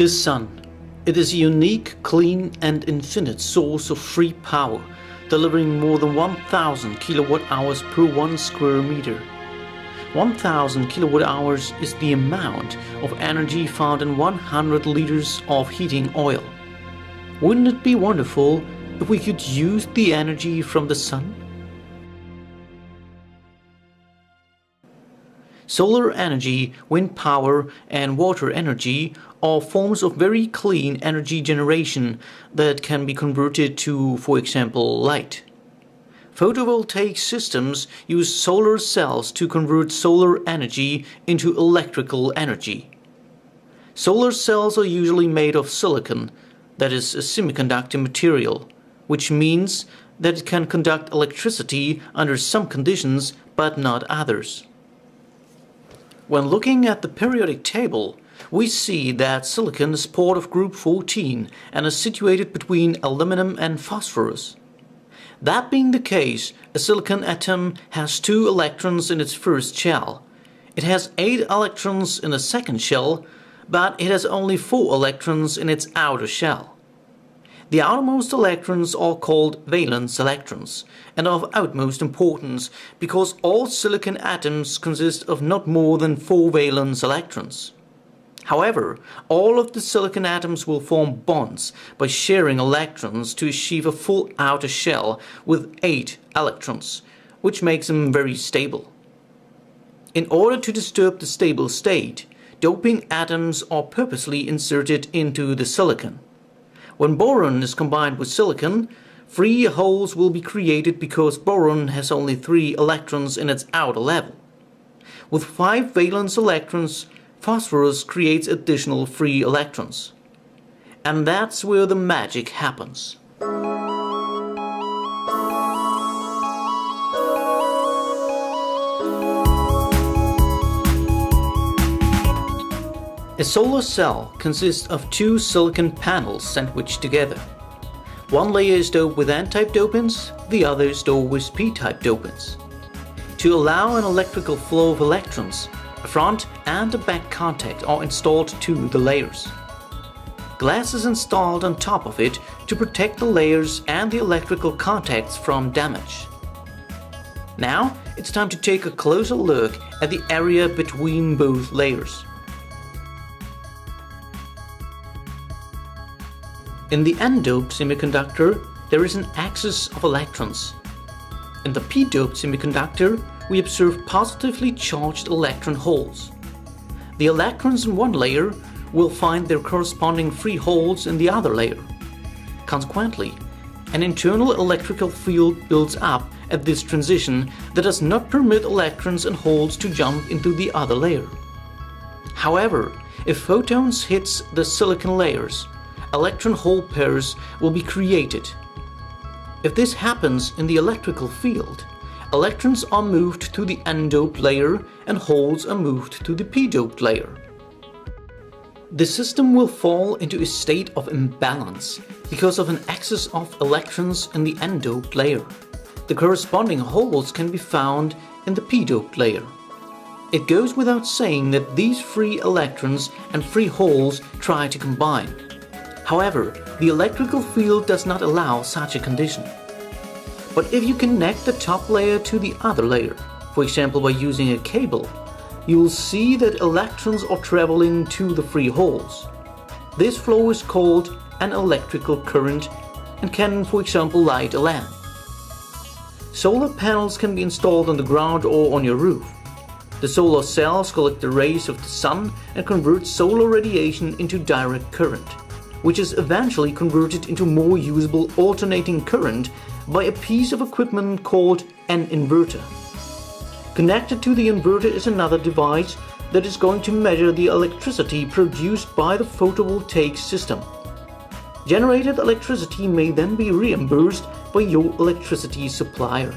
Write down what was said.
The sun. It is a unique, clean and infinite source of free power, delivering more than 1000 kilowatt hours per 1 square meter. 1000 kilowatt hours is the amount of energy found in 100 liters of heating oil. Wouldn't it be wonderful if we could use the energy from the sun? Solar energy, wind power and water energy are forms of very clean energy generation that can be converted to, for example, light. Photovoltaic systems use solar cells to convert solar energy into electrical energy. Solar cells are usually made of silicon, that is a semiconductor material, which means that it can conduct electricity under some conditions but not others. When looking at the periodic table, we see that silicon is part of group 14 and is situated between aluminum and phosphorus. That being the case, a silicon atom has 2 electrons in its first shell. It has 8 electrons in the second shell, but it has only 4 electrons in its outer shell. The outermost electrons are called valence electrons and are of utmost importance because all silicon atoms consist of not more than 4 valence electrons. However, all of the silicon atoms will form bonds by sharing electrons to achieve a full outer shell with 8 electrons, which makes them very stable. In order to disturb the stable state, doping atoms are purposely inserted into the silicon. When boron is combined with silicon, free holes will be created because boron has only 3 electrons in its outer level. With 5 valence electrons, phosphorus creates additional free electrons. And that's where the magic happens. A solar cell consists of 2 silicon panels sandwiched together. One layer is doped with N-type dopants, the other is doped with P-type dopants. To allow an electrical flow of electrons, a front and a back contact are installed to the layers. Glass is installed on top of it to protect the layers and the electrical contacts from damage. Now it's time to take a closer look at the area between both layers. In the N-doped semiconductor, there is an axis of electrons. In the P-doped semiconductor, we observe positively charged electron holes. The electrons in one layer will find their corresponding free holes in the other layer. Consequently, an internal electrical field builds up at this transition that does not permit electrons and holes to jump into the other layer. However, if photons hit the silicon layers, electron-hole pairs will be created. If this happens in the electrical field, electrons are moved to the N-doped layer and holes are moved to the P-doped layer. The system will fall into a state of imbalance because of an excess of electrons in the N-doped layer. The corresponding holes can be found in the P-doped layer. It goes without saying that these free electrons and free holes try to combine. However, the electrical field does not allow such a condition. But if you connect the top layer to the other layer, for example by using a cable, you will see that electrons are traveling to the free holes. This flow is called an electrical current and can, for example, light a lamp. Solar panels can be installed on the ground or on your roof. The solar cells collect the rays of the sun and convert solar radiation into direct current, which is eventually converted into more usable alternating current by a piece of equipment called an inverter. Connected to the inverter is another device that is going to measure the electricity produced by the photovoltaic system. Generated electricity may then be reimbursed by your electricity supplier.